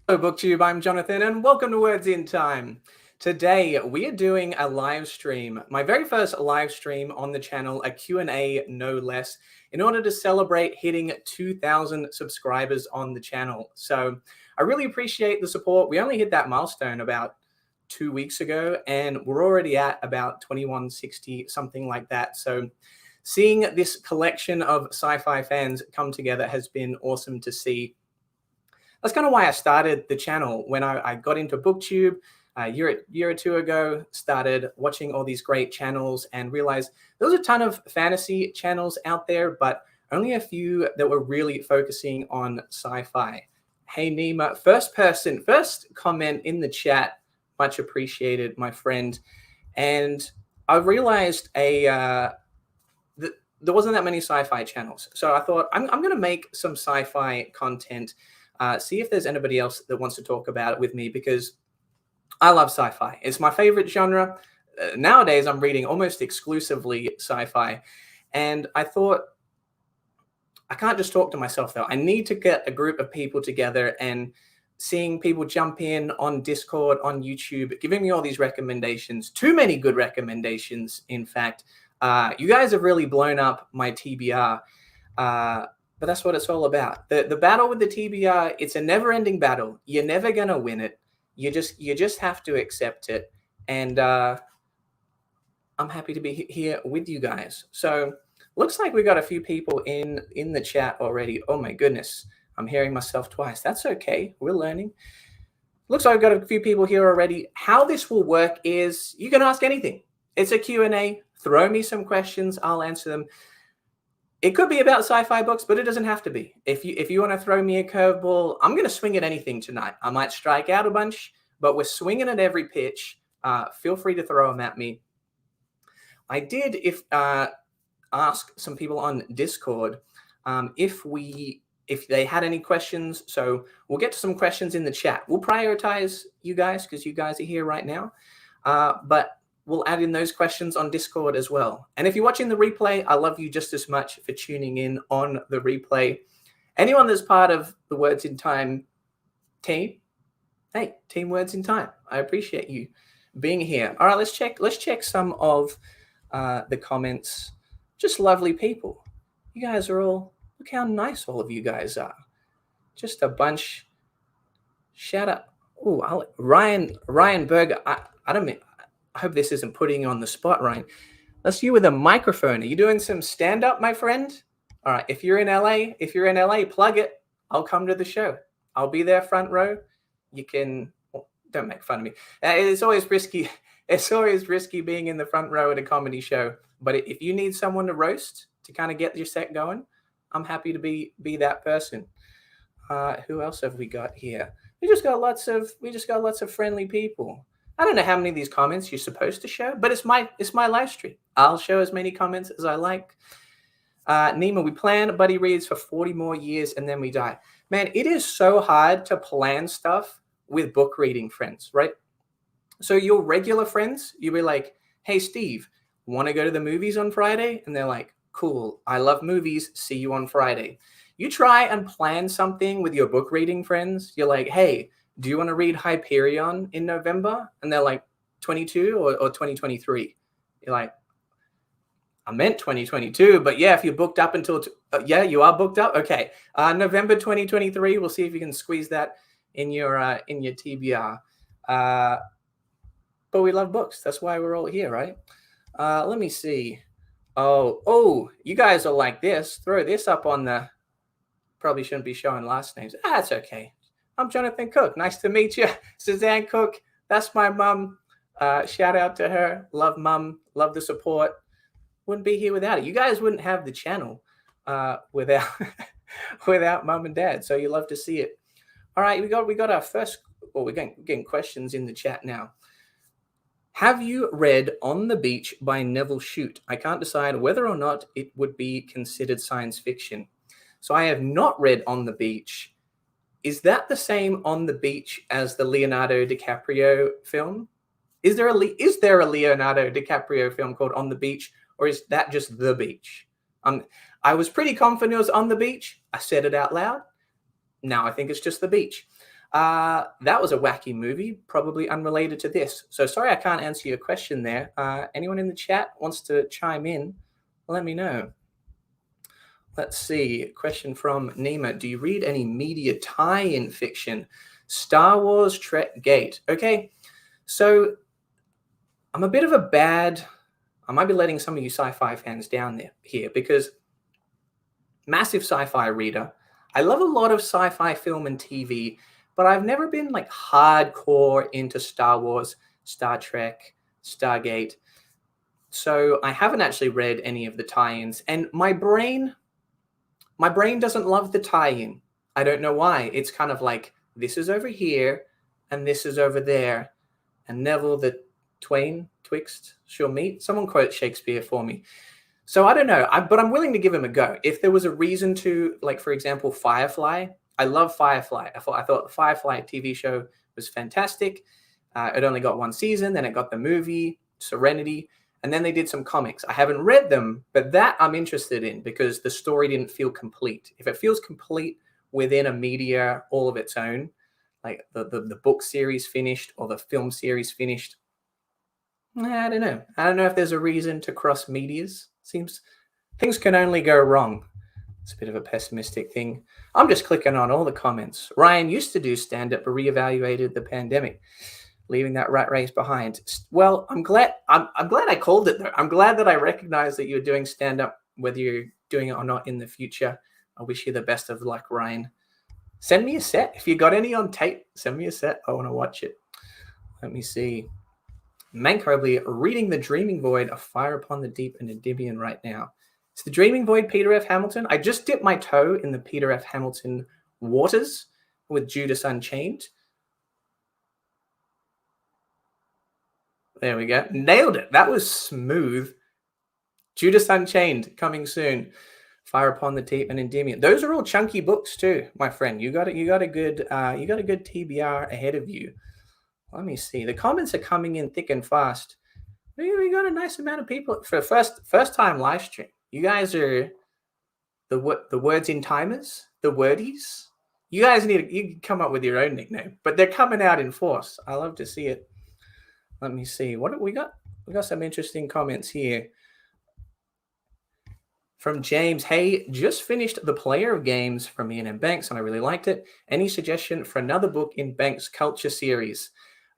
Hello, BookTube. I'm Jonathan, and welcome to Words in Time. Today, we are doing a live stream, my very first live stream on the channel, a Q&A, no less, in order to celebrate hitting 2,000 subscribers on the channel. So I really appreciate the support. We only hit that milestone about 2 weeks ago, and we're already at about 2160, something like that. So seeing this collection of sci-fi fans come together has been awesome to see. That's kind of why I started the channel. When I got into BookTube a year or two ago, started watching all these great channels and realized there was a ton of fantasy channels out there, but only a few that were really focusing on sci-fi. Hey, Nima, first comment in the chat, much appreciated, my friend. And I realized there wasn't that many sci-fi channels. So I thought, I'm going to make some sci-fi content, see if there's anybody else that wants to talk about it with me, because I love sci-fi. It's my favorite genre. Nowadays, I'm reading almost exclusively sci-fi. And I thought, I can't just talk to myself, though. I need to get a group of people together, and seeing people jump in on Discord, on YouTube, giving me all these recommendations, too many good recommendations, in fact. You guys have really blown up my TBR, but that's what it's all about. The battle with the TBR, it's a never-ending battle. You're never going to win it. You just have to accept it. And I'm happy to be here with you guys. So looks like we got a few people in the chat already. Oh my goodness, I'm hearing myself twice. That's okay. We're learning. Looks like I've got a few people here already. How this will work is you can ask anything. It's a Q&A. Throw me some questions. I'll answer them. It could be about sci-fi books, but it doesn't have to be. If you want to throw me a curveball, I'm going to swing at anything tonight. I might strike out a bunch, but we're swinging at every pitch. Feel free to throw them at me. I did ask some people on Discord if they had any questions. So we'll get to some questions in the chat. We'll prioritize you guys because you guys are here right now. But we'll add in those questions on Discord as well. And if you're watching the replay, I love you just as much for tuning in on the replay. Anyone that's part of the Words in Time team, hey, Team Words in Time, I appreciate you being here. All right, let's check some of the comments. Just lovely people. You guys are all, look how nice all of you guys are. Just a bunch. Shout out. Oh, Ryan Berger. I hope this isn't putting you on the spot, Ryan. That's you with a microphone. Are you doing some stand-up, my friend? All right, if you're in LA, plug it. I'll come to the show. I'll be there front row. You can, well, don't make fun of me. It's always risky. It's always risky being in the front row at a comedy show. But if you need someone to roast to kind of get your set going, I'm happy to be that person. Who else have we got here? We just got lots of friendly people. I don't know how many of these comments you're supposed to show, but it's my live stream. I'll show as many comments as I like. Nima, we plan buddy reads for 40 more years and then we die. Man, it is so hard to plan stuff with book reading friends, right? So your regular friends, you'll be like, hey, Steve, want to go to the movies on Friday? And they're like, cool, I love movies. See you on Friday. You try and plan something with your book reading friends. You're like, hey, do you want to read Hyperion in November? And they're like, 22 or 2023. You're like, I meant 2022, but yeah, if you're booked up until, yeah, you are booked up. Okay. November 2023. We'll see if you can squeeze that in your TBR. But we love books. That's why we're all here, right? Let me see. Oh, you guys are like this. Throw this up on the, probably shouldn't be showing last names. That's okay. I'm Jonathan Cook. Nice to meet you. Suzanne Cook. That's my mum. Shout out to her. Love mum. Love the support. Wouldn't be here without it. You guys wouldn't have the channel without without mum and dad. So you love to see it. All right, we got our first. Well, we're getting questions in the chat now. Have you read On the Beach by Neville Shute? I can't decide whether or not it would be considered science fiction. So I have not read On the Beach. Is that the same On the Beach as the Leonardo DiCaprio film? Is there a Leonardo DiCaprio film called On the Beach, or is that just The Beach? I was pretty confident it was On the Beach. I said it out loud. Now I think it's just The Beach. That was a wacky movie, probably unrelated to this. So sorry I can't answer your question there. Anyone in the chat wants to chime in, let me know. Let's see. Question from Nima. Do you read any media tie-in fiction? Star Wars, Trek, Gate. Okay, so I'm a bit of a bad... I might be letting some of you sci-fi fans down here because massive sci-fi reader. I love a lot of sci-fi film and TV, but I've never been like hardcore into Star Wars, Star Trek, Stargate. So I haven't actually read any of the tie-ins, and my brain doesn't love the tie-in. I don't know why. It's kind of like, this is over here and this is over there, and Neville the twixt shall meet. Someone quote Shakespeare for me. So I don't know, but I'm willing to give him a go. If there was a reason to, like, for example, Firefly. I love Firefly. I thought the Firefly TV show was fantastic. It only got one season, then it got the movie, Serenity, and then they did some comics. I haven't read them, but that I'm interested in because the story didn't feel complete. If it feels complete within a media all of its own, like the book series finished or the film series finished, I don't know. I don't know if there's a reason to cross medias. Seems things can only go wrong. It's a bit of a pessimistic thing. I'm just clicking on all the comments. Ryan used to do stand-up, but reevaluated the pandemic, leaving that rat race behind. Well, I'm glad I called it though. I'm glad that I recognized that you're doing stand-up, whether you're doing it or not in the future. I wish you the best of luck, Ryan. Send me a set. If you got any on tape, send me a set. I want to watch it. Let me see. Mankrobly reading The Dreaming Void, A Fire Upon the Deep and Endymion right now. Is The Dreaming Void Peter F. Hamilton? I just dipped my toe in the Peter F. Hamilton waters with Judas Unchained. There we go. Nailed it. That was smooth. Judas Unchained coming soon. Fire Upon the Deep and Endymion. Those are all chunky books too, my friend. You got a good TBR ahead of you. Let me see. The comments are coming in thick and fast. We got a nice amount of people for first time live stream. You guys are the words in timers, the wordies. You guys you can come up with your own nickname, but they're coming out in force. I love to see it. Let me see. What have we got? We got some interesting comments here. From James, hey, just finished The Player of Games from Ian M. Banks, and I really liked it. Any suggestion for another book in Banks' Culture series?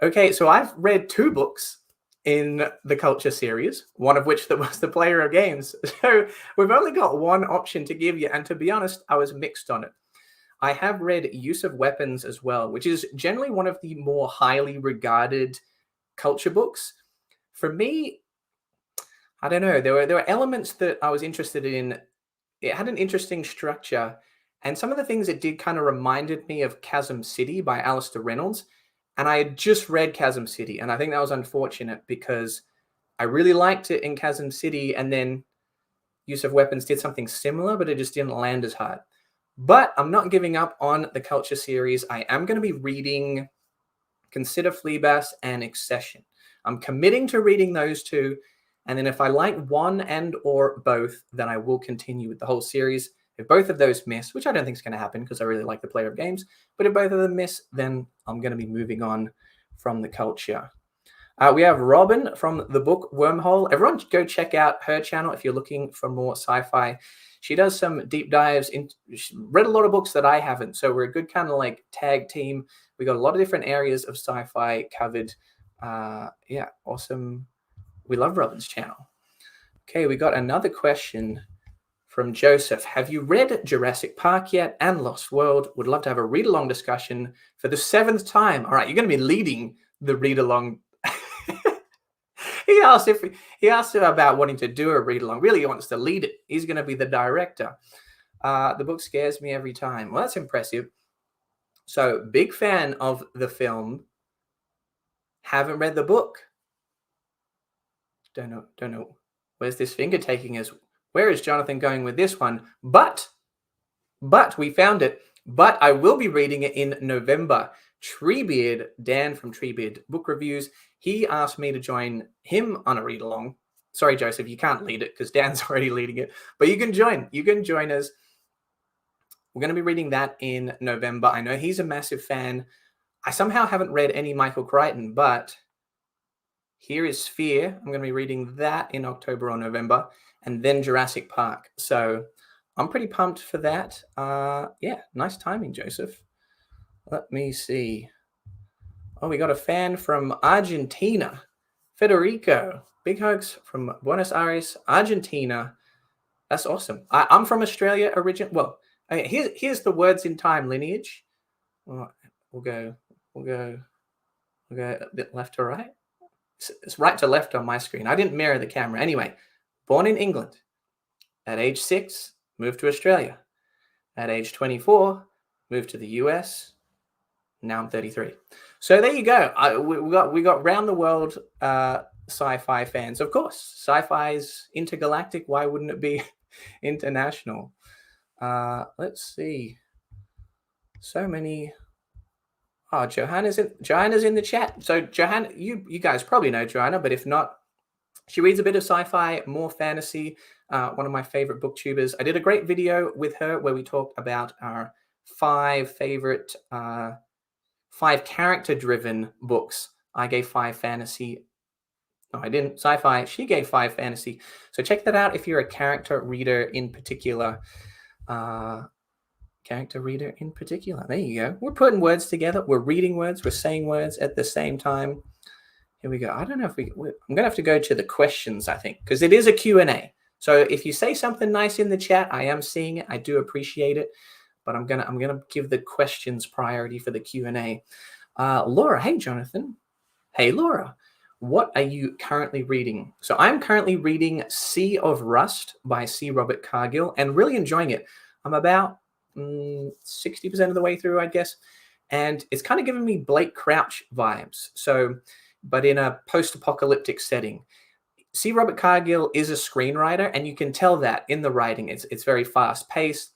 Okay, so I've read 2 books in the Culture series, one of which that was The Player of Games. So we've only got one option to give you, and to be honest, I was mixed on it. I have read Use of Weapons as well, which is generally one of the more highly regarded culture books. For me, I don't know, there were elements that I was interested in. It had an interesting structure, and some of the things it did kind of reminded me of Chasm City by Alistair Reynolds. And I had just read Chasm City, and I think that was unfortunate because I really liked it in Chasm City, and then Use of Weapons did something similar, but it just didn't land as hard. But I'm not giving up on the Culture series. I am going to be reading Consider Fleabas and Accession. I'm committing to reading those 2, and then if I like one and or both, then I will continue with the whole series. If both of those miss, which I don't think is going to happen because I really like The Player of Games, but if both of them miss, then I'm going to be moving on from the Culture. We have Robin from the book Wormhole. Everyone go check out her channel if you're looking for more sci-fi. She does some deep dives. She read a lot of books that I haven't, so we're a good kind of like tag team. We got a lot of different areas of sci-fi covered. Yeah, awesome. We love Robin's channel. Okay, we got another question from Joseph. Have you read Jurassic Park yet and Lost World? Would love to have a read-along discussion for the 7th time. All right, you're going to be leading the read-along. He asked about wanting to do a read-along. Really, he wants to lead it. He's going to be the director. The book scares me every time. Well, that's impressive. So, big fan of the film. Haven't read the book. Don't know. Where's this finger taking us? Where is Jonathan going with this one? But we found it. But I will be reading it in November. Treebeard, Dan from Treebeard Book Reviews, he asked me to join him on a read-along. Sorry, Joseph, you can't lead it because Dan's already leading it. But you can join. You can join us. We're going to be reading that in November. I know he's a massive fan I somehow haven't read any Michael Crichton, but here is Sphere. I'm going to be reading that in October or November, and then Jurassic Park. So I'm pretty pumped for that. Yeah, nice timing, Joseph. Let me see. Oh, we got a fan from Argentina, Federico. Big hugs from Buenos Aires, Argentina. That's awesome. I'm from Australia originally. Well, here's the words in time lineage. We'll go a bit left to right. It's right to left on my screen. I didn't mirror the camera. Anyway, born in England. At age 6, moved to Australia. At age 24, moved to the US. Now I'm 33. So there you go. We got round the world sci-fi fans. Of course, sci-fi is intergalactic. Why wouldn't it be international? Let's see. So many. Oh, Johanna's in the chat. So Johanna, you guys probably know Johanna, but if not, she reads a bit of sci-fi, more fantasy. One of my favorite booktubers. I did a great video with her where we talked about our 5 favorite 5 character-driven books. I gave 5 fantasy. No, I didn't. Sci-fi. She gave 5 fantasy. So check that out if you're a character reader in particular. Character reader in particular. There you go. We're putting words together. We're reading words. We're saying words at the same time. Here we go. I don't know if I'm going to have to go to the questions, I think, because it is a Q&A. So if you say something nice in the chat, I am seeing it. I do appreciate it. But I'm gonna give the questions priority for the Q&A. Laura, hey Jonathan. Hey Laura, what are you currently reading? So I'm currently reading Sea of Rust by C. Robert Cargill and really enjoying it. I'm about 60% of the way through, I guess. And it's kind of giving me Blake Crouch vibes. So, but in a post-apocalyptic setting. C. Robert Cargill is a screenwriter, and you can tell that in the writing. It's very fast-paced.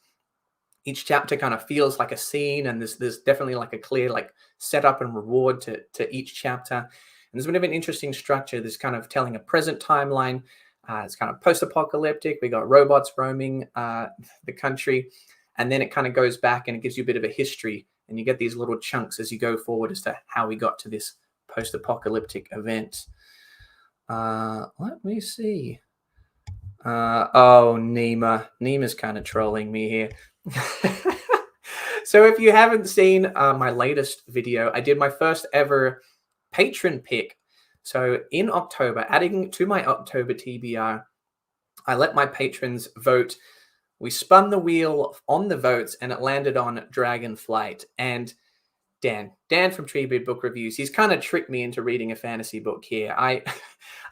Each chapter kind of feels like a scene, and there's definitely like a clear like setup and reward to each chapter. And there's a bit of an interesting structure. There's kind of telling a present timeline. It's kind of post-apocalyptic. We got robots roaming the country, and then it kind of goes back and it gives you a bit of a history, and you get these little chunks as you go forward as to how we got to this post-apocalyptic event. Let me see. Oh, Nema's kind of trolling me here. So if you haven't seen my latest video, I did my first ever patron pick. So in October, adding to my October TBR, I let my patrons vote. We spun the wheel on the votes and it landed on Dragonflight. And Dan from Treebeard Book Reviews, he's kind of tricked me into reading a fantasy book here. I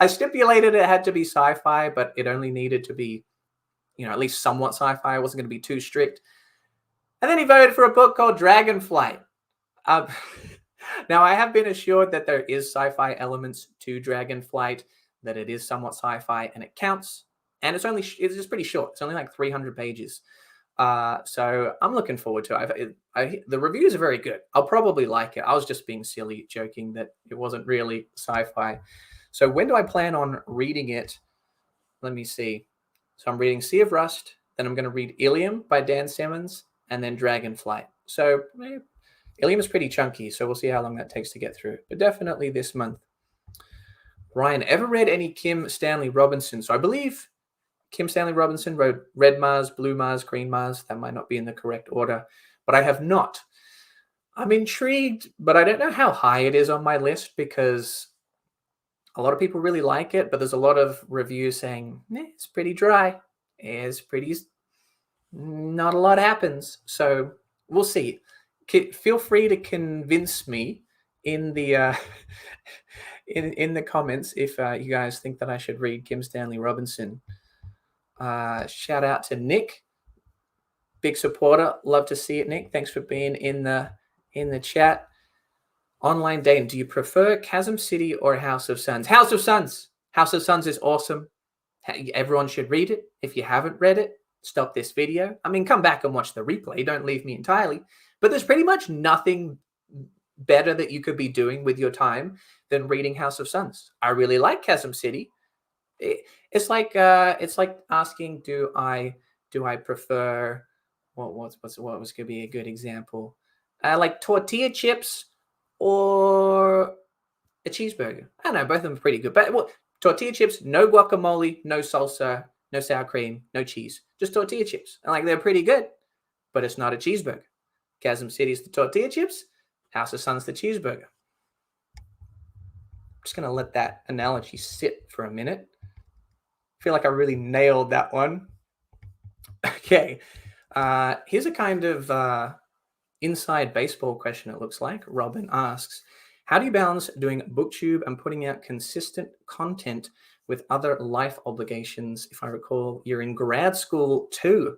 stipulated it had to be sci-fi, but it only needed to be, at least somewhat sci-fi. I wasn't going to be too strict. And then he voted for a book called Dragonflight. Now, I have been assured that there is sci-fi elements to Dragonflight, that it is somewhat sci-fi, and it counts. And it's just pretty short. It's only like 300 pages. So I'm looking forward to it. The reviews are very good. I'll probably like it. I was just being silly, joking that it wasn't really sci-fi. So when do I plan on reading it? Let me see. So I'm reading Sea of Rust. Then I'm going to read Ilium by Dan Simmons, and then Dragonflight. So Ilium is pretty chunky, so we'll see how long that takes to get through. But definitely this month. Ryan, ever read any Kim Stanley Robinson? So I believe Kim Stanley Robinson wrote Red Mars, Blue Mars, Green Mars. That might not be in the correct order, but I have not. I'm intrigued, but I don't know how high it is on my list because a lot of people really like it, but there's a lot of reviews saying it's pretty dry. It's pretty, not a lot happens. So we'll see. Feel free to convince me in the in the comments if you guys think that I should read Kim Stanley Robinson. Shout out to Nick, big supporter. Love to see it, Nick. Thanks for being in the chat. Online dating. Do you prefer Chasm City or House of Suns? House of Suns. House of Suns is awesome. Everyone should read it. If you haven't read it, stop this video. I mean, come back and watch the replay. Don't leave me entirely. But there's pretty much nothing better that you could be doing with your time than reading House of Suns. I really like Chasm City. It's like asking, do I prefer what was going to be a good example? Like tortilla chips or a cheeseburger? I don't know, both of them are pretty good. But well, tortilla chips, no guacamole, no salsa, no sour cream, no cheese. Just tortilla chips. And like they're pretty good, but it's not a cheeseburger. Chasm City's the tortilla chips, House of Sun's the cheeseburger. I'm just gonna let that analogy sit for a minute. I feel like I really nailed that one. Okay. Here's a kind of inside baseball question, it looks like. Robin asks, how do you balance doing booktube and putting out consistent content with other life obligations? If I recall, you're in grad school too.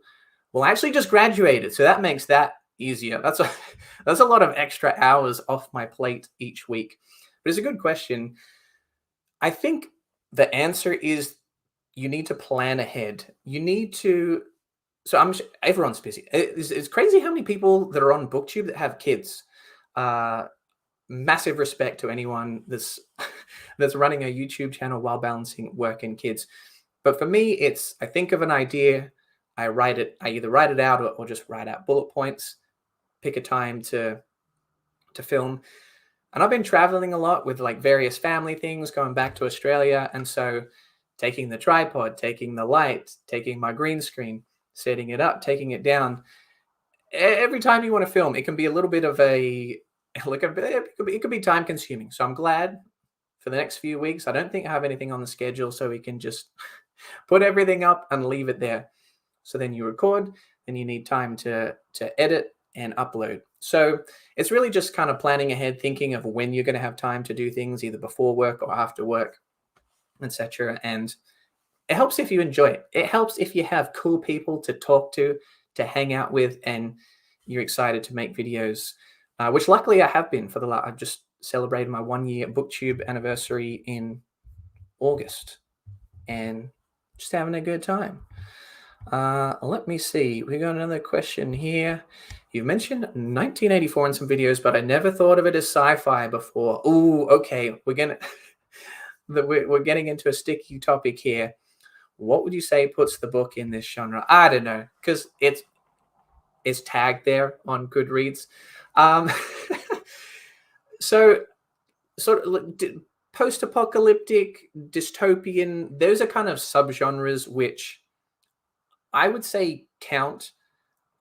Well, I actually just graduated, so that makes that easier. That's a lot of extra hours off my plate each week. But it's a good question. I think the answer is you need to plan ahead. You need to. So everyone's busy. It's crazy how many people that are on BookTube that have kids. Massive respect to anyone that's that's running a YouTube channel while balancing work and kids. But for me, it's I think of an idea, I write it. I either write it out or just write out bullet points. Pick a time to film. And I've been traveling a lot with like various family things, going back to Australia, and so taking the tripod, taking the light, taking my green screen, setting it up, taking it down. Every time you want to film, it can be a little bit of a like it could be time consuming. So I'm glad for the next few weeks. I don't think I have anything on the schedule, so we can just put everything up and leave it there. So then you record, and you need time to edit and upload. So it's really just kind of planning ahead, thinking of when you're going to have time to do things, either before work or after work, etc. And it helps if you enjoy it. It helps if you have cool people to talk to hang out with, and you're excited to make videos, which luckily I have been for the last. I've just celebrated my 1-year BookTube anniversary in August, and just having a good time. Let me see. We got another question here. You mentioned 1984 in some videos, but I never thought of it as sci-fi before. Ooh, okay. We're getting into a sticky topic here. What would you say puts the book in this genre? I don't know, because it's tagged there on Goodreads. So sort of post-apocalyptic, dystopian, those are kind of subgenres which I would say count.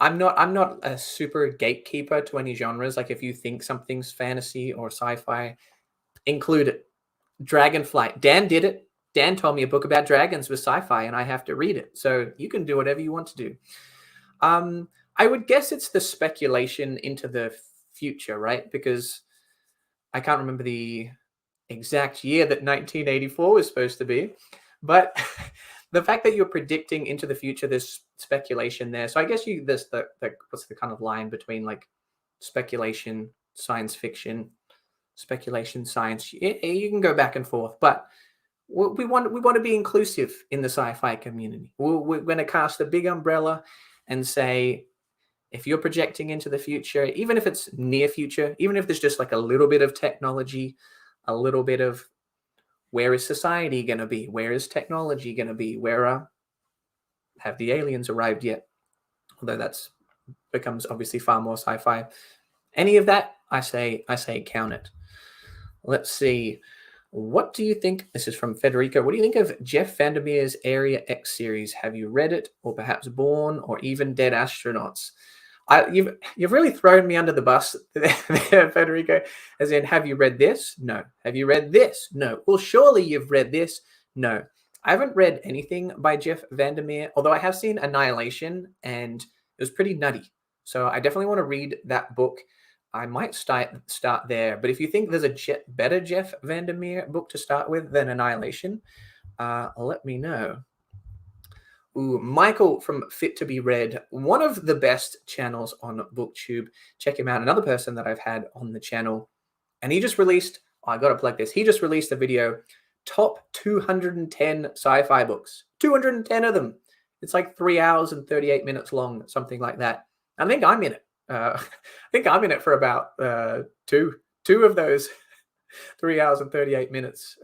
I'm not a super gatekeeper to any genres. Like if you think something's fantasy or sci-fi, include it. Dragonflight. Dan did it. Dan told me a book about dragons was sci-fi, and I have to read it. So you can do whatever you want to do. I would guess it's the speculation into the future, right? Because I can't remember the exact year that 1984 was supposed to be, but the fact that you're predicting into the future, there's speculation there. So I guess there's the what's the kind of line between like speculation, science fiction, speculation, science. You can go back and forth, but we want to be inclusive in the sci-fi community. We're going to cast a big umbrella and say, if you're projecting into the future, even if it's near future, even if there's just like a little bit of technology, a little bit of where is society going to be? Where is technology going to be? Have the aliens arrived yet? Although that's becomes obviously far more sci-fi. Any of that, I say count it. Let's see. What do you think? This is from Federico. What do you think of Jeff Vandermeer's Area X series? Have you read it, or perhaps Born, or even Dead Astronauts? You've really thrown me under the bus there, Federico. As in, have you read this? No. Have you read this? No. Well, surely you've read this. No. I haven't read anything by Jeff Vandermeer, although I have seen Annihilation, and it was pretty nutty. So I definitely want to read that book. I might start there. But if you think there's a better Jeff Vandermeer book to start with than Annihilation, let me know. Ooh, Michael from Fit to Be Read, one of the best channels on BookTube. Check him out. Another person that I've had on the channel. And he just released, I got to plug this. He just released a video, top 210 sci-fi books. 210 of them. It's like 3 hours and 38 minutes long, something like that. I think I'm in it. I think I'm in it for about two of those 3 hours and 38 minutes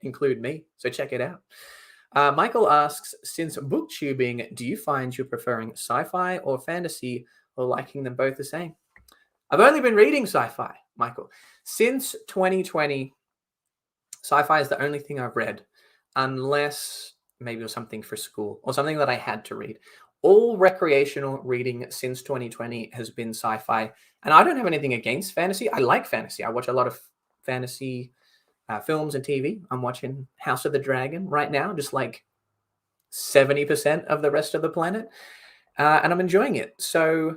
include me. So check it out. Michael asks, since booktubing, do you find you're preferring sci-fi or fantasy, or liking them both the same? I've only been reading sci-fi. Michael. Since 2020, sci-fi is the only thing I've read, unless maybe it was something for school or something that I had to read. All recreational reading since 2020 has been sci-fi. And I don't have anything against fantasy. I like fantasy. I watch a lot of fantasy films and TV. I'm watching House of the Dragon right now, just like 70% of the rest of the planet. And I'm enjoying it. So,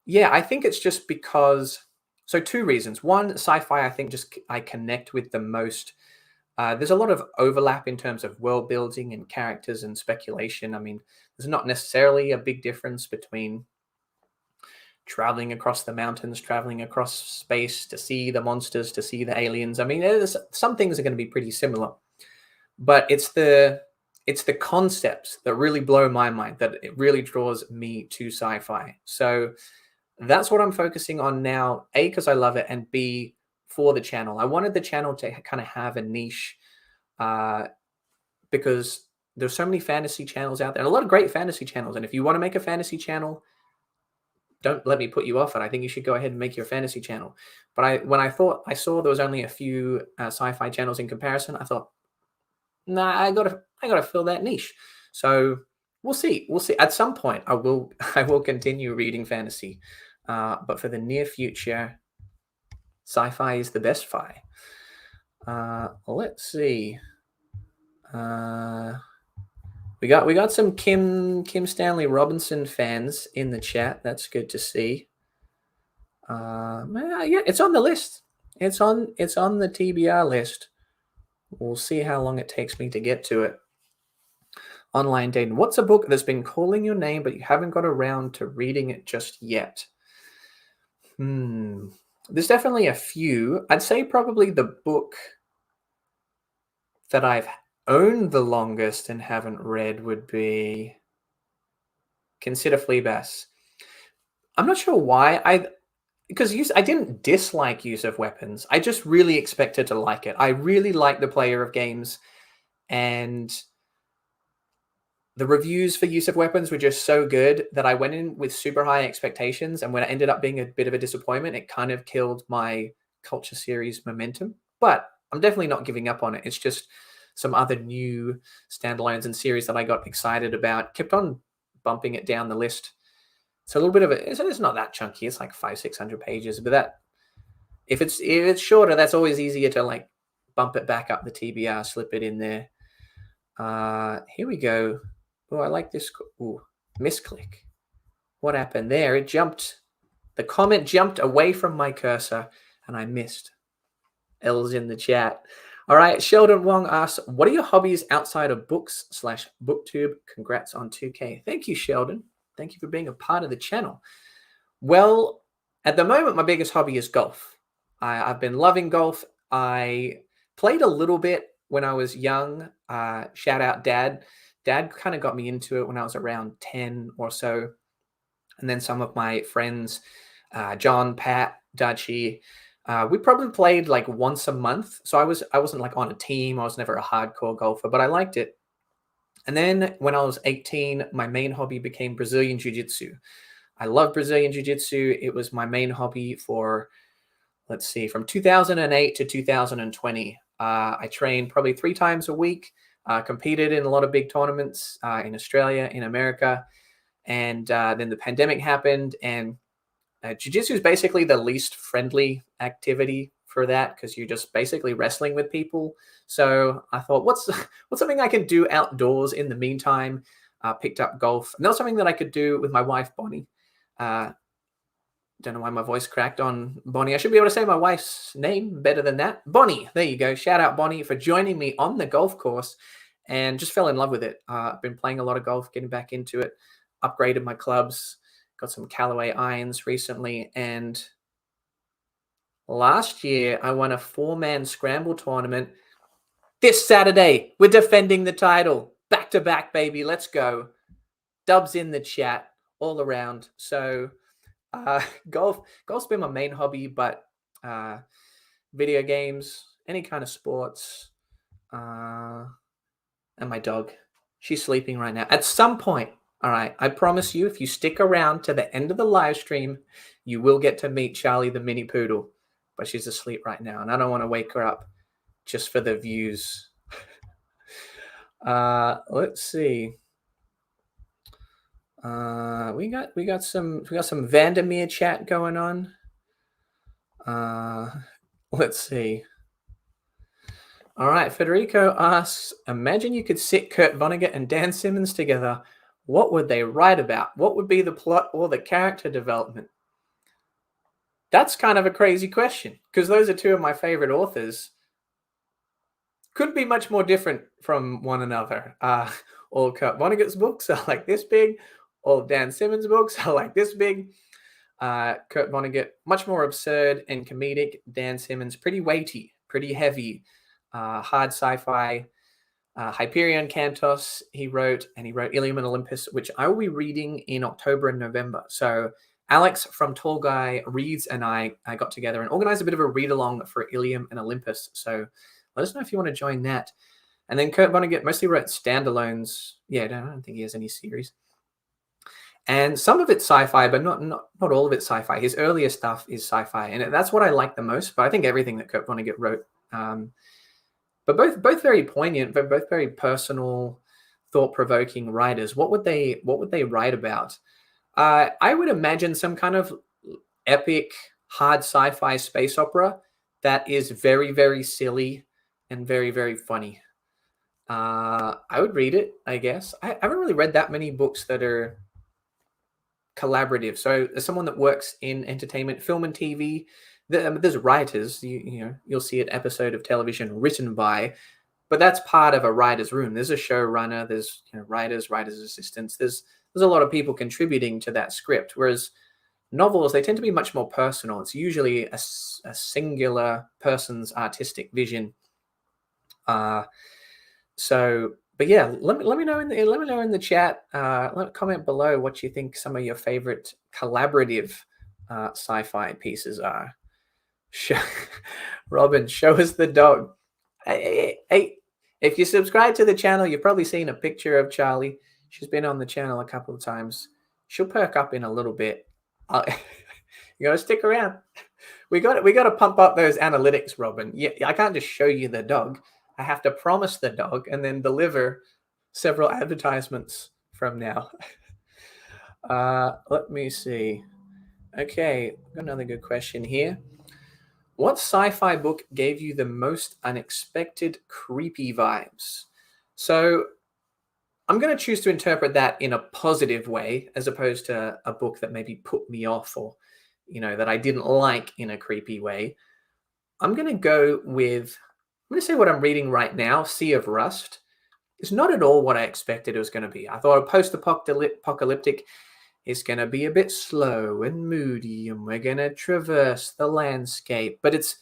yeah, I think it's just because. So, two reasons. One, sci-fi, I think just I connect with the most. There's a lot of overlap in terms of world building and characters and speculation. I mean, there's not necessarily a big difference between traveling across the mountains, traveling across space to see the monsters, to see the aliens. I mean, there's some things are going to be pretty similar, but it's the concepts that really blow my mind, that it really draws me to sci-fi. So that's what I'm focusing on now, A, because I love it, and B, for the channel. I wanted the channel to kind of have a niche because there's so many fantasy channels out there, and a lot of great fantasy channels. And if you want to make a fantasy channel, don't let me put you off it. I think you should go ahead and make your fantasy channel. But when I saw there was only a few sci-fi channels in comparison, I thought, nah, I gotta fill that niche. So we'll see. At some point, I will continue reading fantasy, but for the near future, sci-fi is the best fi. Let's see. We got some Kim Stanley Robinson fans in the chat. That's good to see. Yeah, it's on the list. It's on the TBR list. We'll see how long it takes me to get to it. Online dating. What's a book that's been calling your name, but you haven't got around to reading it just yet? There's definitely a few. I'd say probably the book that I've owned the longest and haven't read would be Consider Fleabag. I'm not sure why. Because I didn't dislike Use of Weapons. I just really expected to like it. I really like the player of games, and the reviews for Use of Weapons were just so good that I went in with super high expectations, and when it ended up being a bit of a disappointment, it kind of killed my Culture series momentum. But I'm definitely not giving up on it. It's just some other new standalones and series that I got excited about kept on bumping it down the list. It's a little bit of it's not that chunky. It's like 500-600 pages, but that if it's shorter, that's always easier to like bump it back up the TBR, slip it in there. Here we go. Oh, I like this. Ooh, misclick. What happened there? It jumped. The comment jumped away from my cursor, and I missed. L's in the chat. All right, Sheldon Wong asks, what are your hobbies outside of books/booktube? Congrats on 2K. Thank you, Sheldon. Thank you for being a part of the channel. Well, at the moment, my biggest hobby is golf. I've been loving golf. I played a little bit when I was young. Shout out Dad. Dad kind of got me into it when I was around 10 or so. And then some of my friends, John, Pat, Dutchy, we probably played like once a month. So I wasn't like on a team. I was never a hardcore golfer, but I liked it. And then when I was 18, my main hobby became Brazilian Jiu-Jitsu. I love Brazilian Jiu-Jitsu. It was my main hobby for, let's see, from 2008 to 2020. I trained probably 3 times a week, competed in a lot of big tournaments in Australia, in America. And then the pandemic happened, and Jiu-Jitsu is basically the least friendly activity for that because you're just basically wrestling with people. So I thought, what's something I can do outdoors in the meantime? Picked up golf. And that was something that I could do with my wife, Bonnie. Don't know why my voice cracked on Bonnie. I should be able to say my wife's name better than that. Bonnie, there you go. Shout out, Bonnie, for joining me on the golf course and just fell in love with it. I've been playing a lot of golf, getting back into it, upgraded my clubs, got some Callaway irons recently, and last year I won a 4-man scramble tournament. This Saturday, we're defending the title. Back to back, baby. Let's go. Dubs in the chat all around. So golf's been my main hobby, but video games, any kind of sports, and my dog. She's sleeping right now. At some point, all right, I promise you, if you stick around to the end of the live stream, you will get to meet Charlie the Mini Poodle. but she's asleep right now, and I don't want to wake her up just for the views. Let's see. We got some Vandermeer chat going on. Let's see. All right, Federico asks, imagine you could sit Kurt Vonnegut and Dan Simmons together. What would they write about? What would be the plot or the character development? That's kind of a crazy question, because those are two of my favorite authors. Couldn't be much more different from one another. All Kurt Vonnegut's books are like this big. All Dan Simmons' books are like this big. Kurt Vonnegut, much more absurd and comedic. Dan Simmons, pretty weighty, pretty heavy, hard sci-fi. Hyperion Cantos he wrote, and he wrote Ilium and Olympus, which I will be reading in October and November. So Alex from Tall Guy Reads and I got together and organized a bit of a read-along for Ilium and Olympus. So let us know if you want to join that. And then Kurt Vonnegut mostly wrote standalones. Yeah, I don't think he has any series. And some of it's sci-fi, but not all of it's sci-fi. His earlier stuff is sci-fi, and that's what I like the most. But I think everything that Kurt Vonnegut wrote, but both very poignant, but both very personal, thought-provoking writers. What would they write about? I would imagine some kind of epic, hard sci-fi space opera that is very, very silly and very, very funny. I would read it, I guess. I haven't really read that many books that are collaborative. So as someone that works in entertainment, film and TV, there's writers. You'll see an episode of television written by, but that's part of a writer's room. There's a showrunner, there's writers, writers' assistants. There's a lot of people contributing to that script. Whereas novels, they tend to be much more personal. It's usually a singular person's artistic vision. But yeah, let me know in the chat. Comment below what you think some of your favorite collaborative sci-fi pieces are. Robin, show us the dog. Hey, if you subscribe to the channel, you've probably seen a picture of Charlie. She's been on the channel a couple of times. She'll perk up in a little bit. You gotta stick around. We got to pump up those analytics, Robin. Yeah, I can't just show you the dog. I have to promise the dog and then deliver several advertisements from now. Let me see. Okay, got another good question here. What sci-fi book gave you the most unexpected creepy vibes? So I'm going to choose to interpret that in a positive way, as opposed to a book that maybe put me off or, that I didn't like in a creepy way. I'm going to say what I'm reading right now, Sea of Rust. It's not at all what I expected it was going to be. I thought a post-apocalyptic is going to be a bit slow and moody, and we're going to traverse the landscape. But it's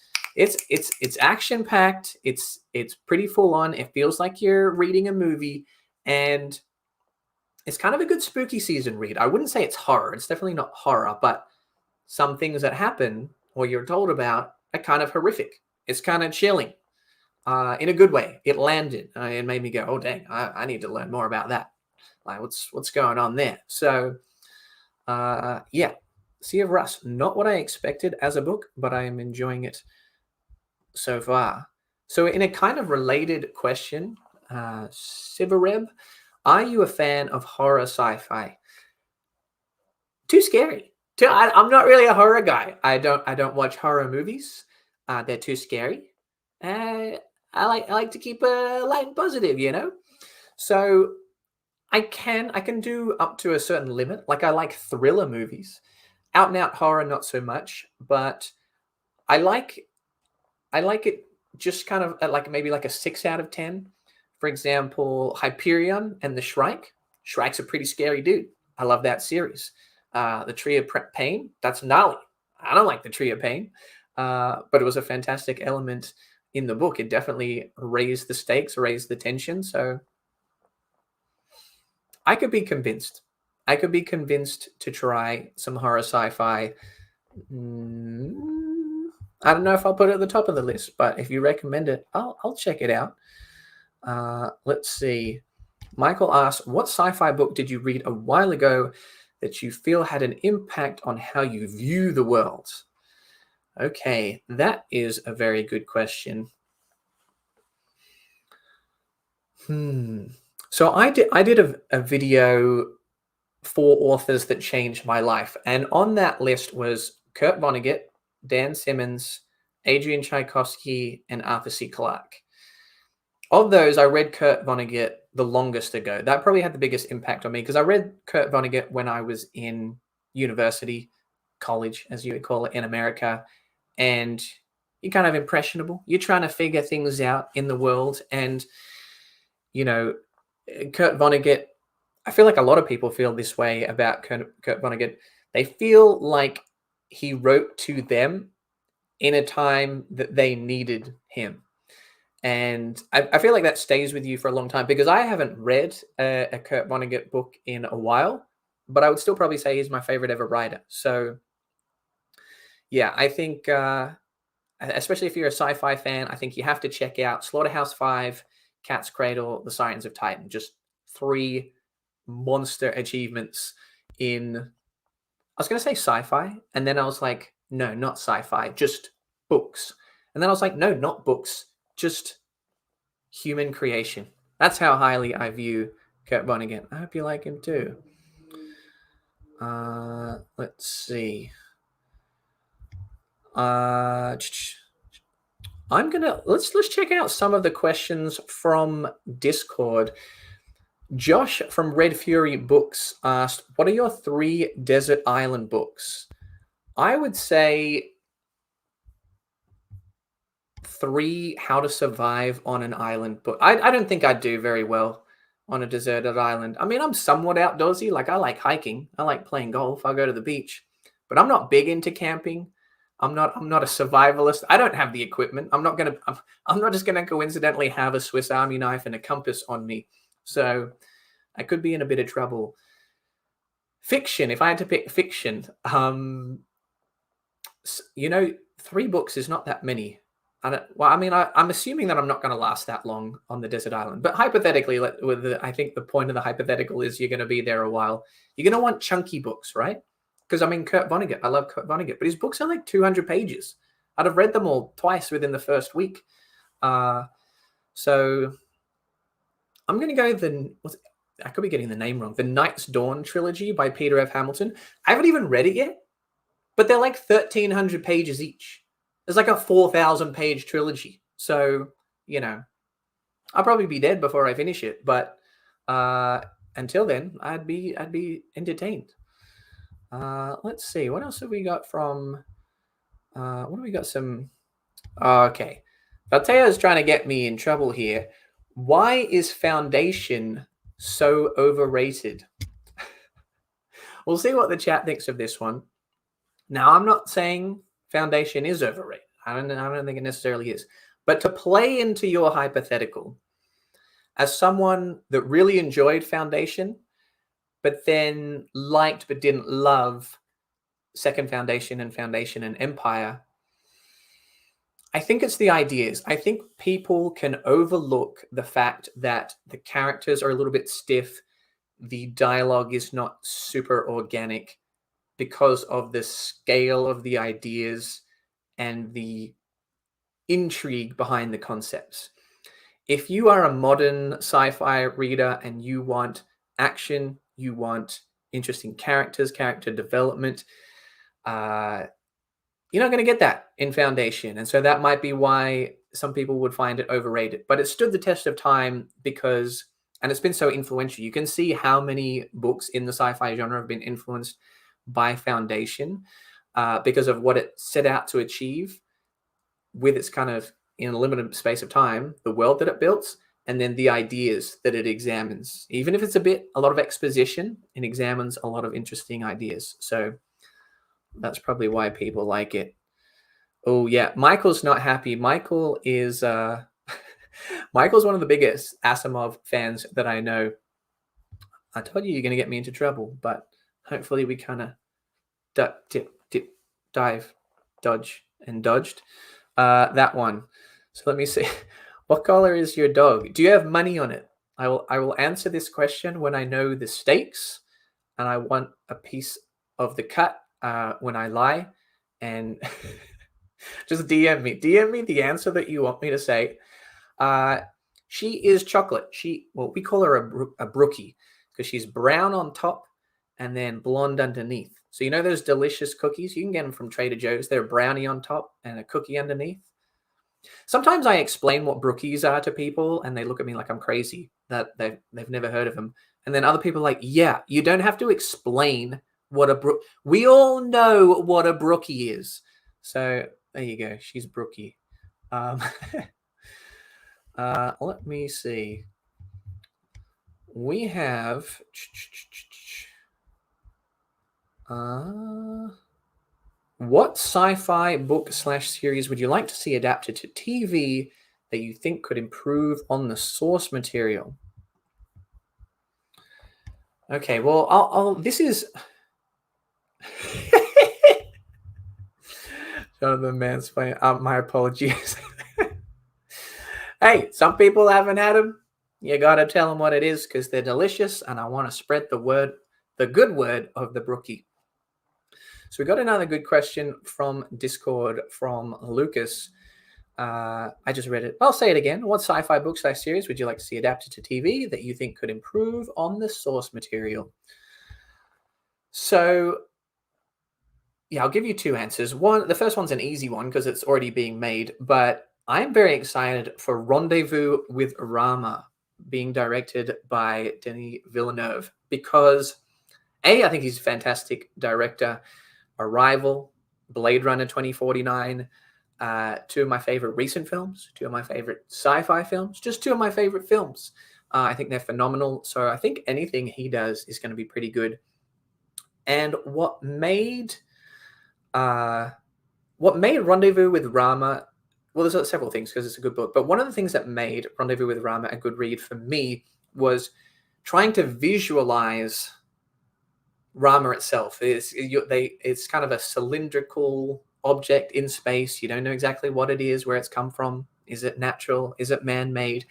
action-packed. It's pretty full-on. It feels like you're reading a movie, and it's kind of a good spooky season read. I wouldn't say it's horror. It's definitely not horror, but some things that happen or you're told about are kind of horrific. It's kind of chilling. In a good way. It landed. It made me go, oh, dang, I need to learn more about that. Like, what's going on there? So, yeah, Sea of Rust. Not what I expected as a book, but I am enjoying it so far. So in a kind of related question, Sivareb, are you a fan of horror sci-fi? Too scary. I'm not really a horror guy. I don't watch horror movies. They're too scary. I like to keep light and positive, So I can do up to a certain limit. Like, I like thriller movies. Out and out horror, not so much. But I like it just kind of at maybe a 6 out of 10. For example, Hyperion and the Shrike. Shrike's a pretty scary dude. I love that series. The Tree of Pain, that's gnarly. I don't like the Tree of Pain. But it was a fantastic element in the book. It definitely raised the stakes, raised the tension. So I could be convinced. I could be convinced to try some horror sci-fi. I don't know if I'll put it at the top of the list, but if you recommend it, I'll check it out. Let's see. Michael asks, what sci-fi book did you read a while ago that you feel had an impact on how you view the world? Okay, that is a very good question. So I did a video for authors that changed my life, and on that list was Kurt Vonnegut, Dan Simmons, Adrian Tchaikovsky, and Arthur C. Clarke. Of those, I read Kurt Vonnegut the longest ago. That probably had the biggest impact on me because I read Kurt Vonnegut when I was in university, college, as you would call it in America, and you're kind of impressionable. You're trying to figure things out in the world, and you know, Kurt Vonnegut. I feel like a lot of people feel this way about Kurt Vonnegut. They feel like he wrote to them in a time that they needed him. And I feel like that stays with you for a long time because I haven't read a Kurt Vonnegut book in a while, but I would still probably say he's my favorite ever writer. So, yeah, I think, especially if you're a sci-fi fan, I think you have to check out Slaughterhouse-Five, Cat's Cradle, The Science of Titan. Just three monster achievements in, I was going to say sci-fi, and then I was like, no, not sci-fi, just books. And then I was like, no, not books, just human creation. That's how highly I view Kurt Vonnegut. I hope you like him too. Let's see. Let's check out some of the questions from Discord. Josh from Red Fury Books asked, "What are your 3 desert island books?" I would say 3 How to Survive on an Island book. I don't think I'd do very well on a deserted island. I mean, I'm somewhat outdoorsy. Like I like hiking. I like playing golf. I'll go to the beach, but I'm not big into camping. I'm not a survivalist. I don't have the equipment. I'm not just gonna coincidentally have a Swiss Army knife and a compass on me. So I could be in a bit of trouble. Fiction. If I had to pick fiction, 3 books is not that many. I'm assuming that I'm not going to last that long on the desert island. But hypothetically, I think the point of the hypothetical is you're going to be there a while. You're going to want chunky books, right? Because I mean, Kurt Vonnegut, I love Kurt Vonnegut, but his books are like 200 pages. I'd have read them all twice within the first week. So I'm going to go I could be getting the name wrong. The Night's Dawn trilogy by Peter F. Hamilton. I haven't even read it yet, but they're like 1,300 pages each. It's like a 4,000 page trilogy. So, I'll probably be dead before I finish it. But until then, I'd be entertained. Let's see. What else have we got from... what do we got? Okay. Valteo is trying to get me in trouble here. Why is Foundation so overrated? We'll see what the chat thinks of this one. Now, I'm not saying Foundation is overrated. I don't think it necessarily is. But to play into your hypothetical, as someone that really enjoyed Foundation, but then liked but didn't love Second Foundation and Empire, I think it's the ideas. I think people can overlook the fact that the characters are a little bit stiff. The dialogue is not super organic because of the scale of the ideas and the intrigue behind the concepts. If you are a modern sci-fi reader and you want action, you want interesting characters, character development, you're not going to get that in Foundation. And so that might be why some people would find it overrated. But it stood the test of time because, and it's been so influential. You can see how many books in the sci-fi genre have been influenced by Foundation because of what it set out to achieve with its kind of, in a limited space of time, the world that it built, and then the ideas that it examines. Even if it's a lot of exposition, it examines a lot of interesting ideas. So that's probably why people like it. Oh yeah, Michael's not happy. Michael is Michael's one of the biggest Asimov fans that I know. I told you you're going to get me into trouble, but hopefully we kind of duck, tip, dive, dodge, and dodged that one. So let me see. What color is your dog? Do you have money on it? I will answer this question when I know the stakes, and I want a piece of the cut when I lie. And Just DM me. DM me the answer that you want me to say. She is chocolate. Well, we call her a brookie because she's brown on top and then blonde underneath. So you know those delicious cookies? You can get them from Trader Joe's. They're brownie on top and a cookie underneath. Sometimes I explain what brookies are to people and they look at me like I'm crazy, that they've never heard of them. And then other people are like, yeah, you don't have to explain what we all know what a brookie is. So there you go. She's brookie. Let me see. We have what sci-fi book / series would you like to see adapted to TV that you think could improve on the source material? Okay, well, I'll this is Jonathan Mansplain. My apologies. Hey, some people haven't had them. You gotta tell them what it is because they're delicious, and I want to spread the word, the good word of the brookie. So we got another good question from Discord from Lucas. I just read it. I'll say it again. What sci-fi book / series would you like to see adapted to TV that you think could improve on the source material? So, yeah, I'll give you two answers. The first one's an easy one because it's already being made, but I'm very excited for Rendezvous with Rama being directed by Denis Villeneuve because I think he's a fantastic director. Arrival, Blade Runner 2049, two of my favorite recent films, two of my favorite sci-fi films, just two of my favorite films. I think they're phenomenal. So I think anything he does is going to be pretty good. And what made Rendezvous with Rama, well, there's several things because it's a good book, but one of the things that made Rendezvous with Rama a good read for me was trying to visualize Rama itself. It's kind of a cylindrical object in space. You don't know exactly what it is, where it's come from. Is it natural? Is it man-made?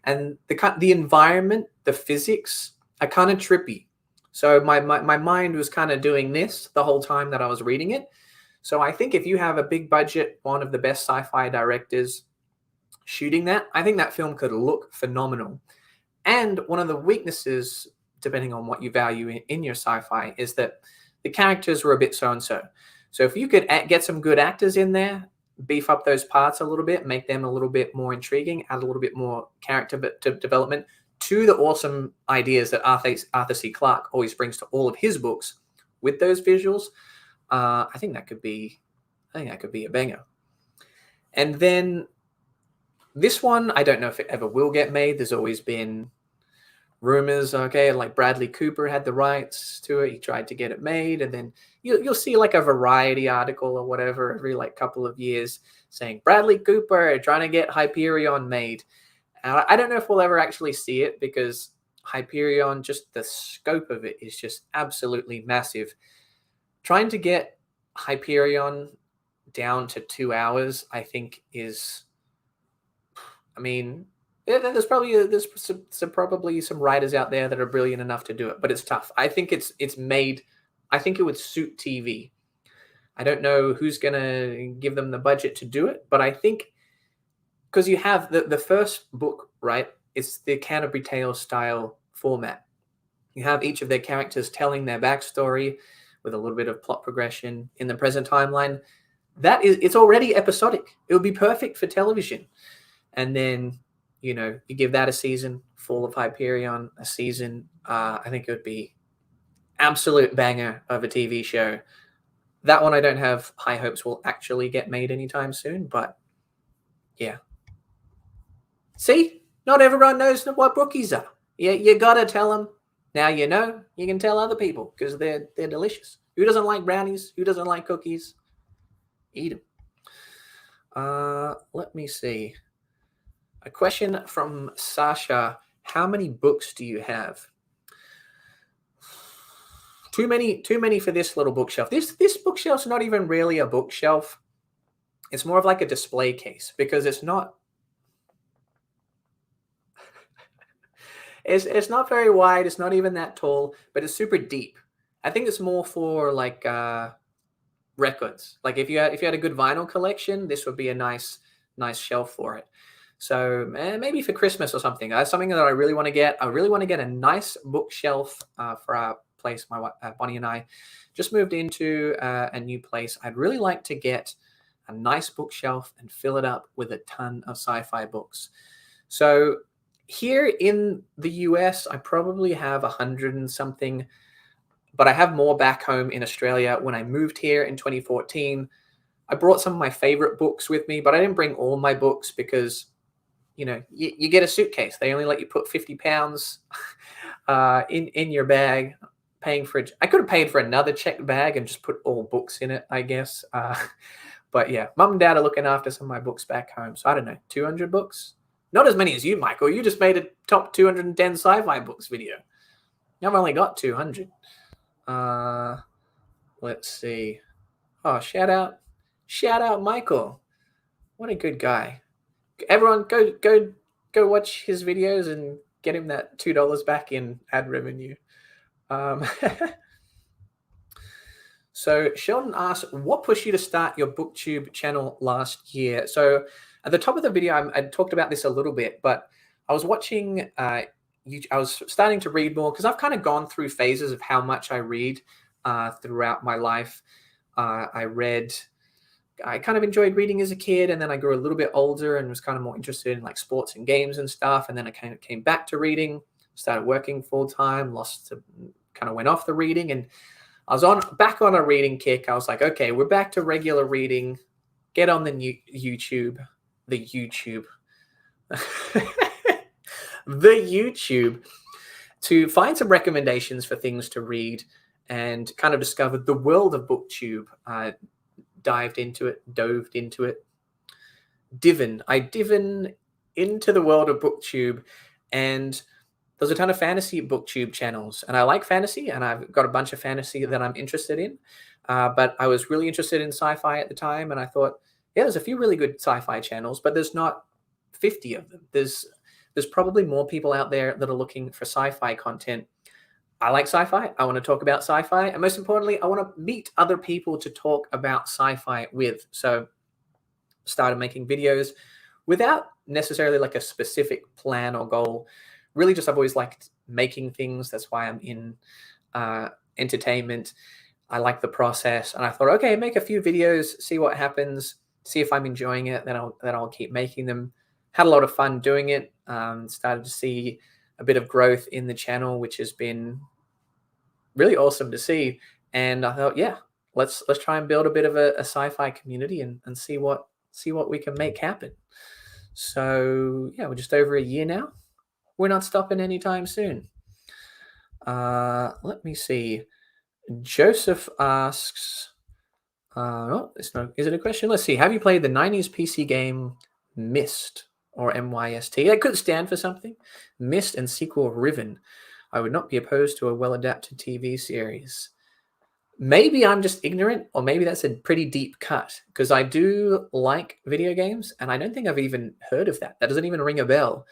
And the environment, the physics are kind of trippy. So my mind was kind of doing this the whole time that I was reading it. So I think if you have a big budget, one of the best sci-fi directors shooting that, I think that film could look phenomenal. And one of the weaknesses, depending on what you value in your sci-fi, is that the characters were a bit so-and-so. So if you could get some good actors in there, beef up those parts a little bit, make them a little bit more intriguing, add a little bit more character development to the awesome ideas that Arthur C. Clarke always brings to all of his books with those visuals, I think that could be a banger. And then this one, I don't know if it ever will get made. There's always been rumors, okay, like Bradley Cooper had the rights to it. He tried to get it made, and then you'll see like a Variety article or whatever every like couple of years saying Bradley Cooper trying to get Hyperion made. I don't know if we'll ever actually see it because Hyperion, just the scope of it is just absolutely massive. Trying to get Hyperion down to 2 hours, I think is, I mean, there's probably some writers out there that are brilliant enough to do it, but it's tough. I think it's made. I think it would suit TV. I don't know who's gonna give them the budget to do it, but I think because you have the first book, right? It's the Canterbury Tales style format. You have each of their characters telling their backstory with a little bit of plot progression in the present timeline. It's already episodic. It would be perfect for television. And then, you give that a season, Fall of Hyperion, a season. I think it would be absolute banger of a TV show. That one I don't have high hopes will actually get made anytime soon, but yeah. See, not everyone knows what brookies are. You gotta tell them. Now you know, you can tell other people because they're delicious. Who doesn't like brownies? Who doesn't like cookies? Eat them. Let me see. A question from Sasha. How many books do you have? Too many for this little bookshelf. This bookshelf's not even really a bookshelf. It's more of like a display case because it's not it's not very wide, it's not even that tall, but it's super deep. I think it's more for like records. Like if you had a good vinyl collection, this would be a nice shelf for it. So maybe for Christmas or something. That's something that I really want to get. I really want to get a nice bookshelf for our place. My Bonnie and I just moved into a new place. I'd really like to get a nice bookshelf and fill it up with a ton of sci-fi books. So here in the US, I probably have 100 and something, but I have more back home in Australia. When I moved here in 2014, I brought some of my favorite books with me, but I didn't bring all my books because, you know, you get a suitcase. They only let you put 50 pounds in your bag. Paying for it, I could have paid for another checked bag and just put all books in it, I guess. But yeah, mum and dad are looking after some of my books back home. So I don't know, 200 books? Not as many as you, Michael. You just made a top 210 sci-fi books video. I've only got 200. Let's see. Oh, shout out Michael. What a good guy. Everyone go watch his videos and get him that $2 back in ad revenue. So Sheldon asks, what pushed you to start your booktube channel last year? So at the top of the video, I talked about this a little bit, but I was watching, I was starting to read more because I've kind of gone through phases of how much I read throughout my life. I kind of enjoyed reading as a kid, and then I grew a little bit older and was kind of more interested in like sports and games and stuff. And then I kind of came back to reading, started working full time, kind of went off the reading, and I was back on a reading kick. I was like, okay, we're back to regular reading. Get on the new YouTube, the YouTube to find some recommendations for things to read and kind of discovered the world of booktube. Dove into it. I divin into the world of booktube, and there's a ton of fantasy booktube channels, and I like fantasy, and I've got a bunch of fantasy that I'm interested in. But I was really interested in sci-fi at the time, and I thought, yeah, there's a few really good sci-fi channels, but there's not 50 of them. There's probably more people out there that are looking for sci-fi content. I like sci-fi. I want to talk about sci-fi. And most importantly, I want to meet other people to talk about sci-fi with. So started making videos without necessarily like a specific plan or goal. Really just I've always liked making things. That's why I'm in entertainment. I like the process. And I thought, okay, make a few videos, see what happens, see if I'm enjoying it. Then I'll keep making them. Had a lot of fun doing it. Started to see a bit of growth in the channel, which has been really awesome to see. And I thought, yeah, let's try and build a bit of a sci-fi community and see what we can make happen. So yeah, we're just over a year now. We're not stopping anytime soon. Let me see. Joseph asks, is it a question? Let's see. Have you played the 90s PC game Myst? Or MYST. That could stand for something. Myst and sequel Riven. I would not be opposed to a well-adapted TV series. Maybe I'm just ignorant, or maybe that's a pretty deep cut, because I do like video games, and I don't think I've even heard of that. That doesn't even ring a bell.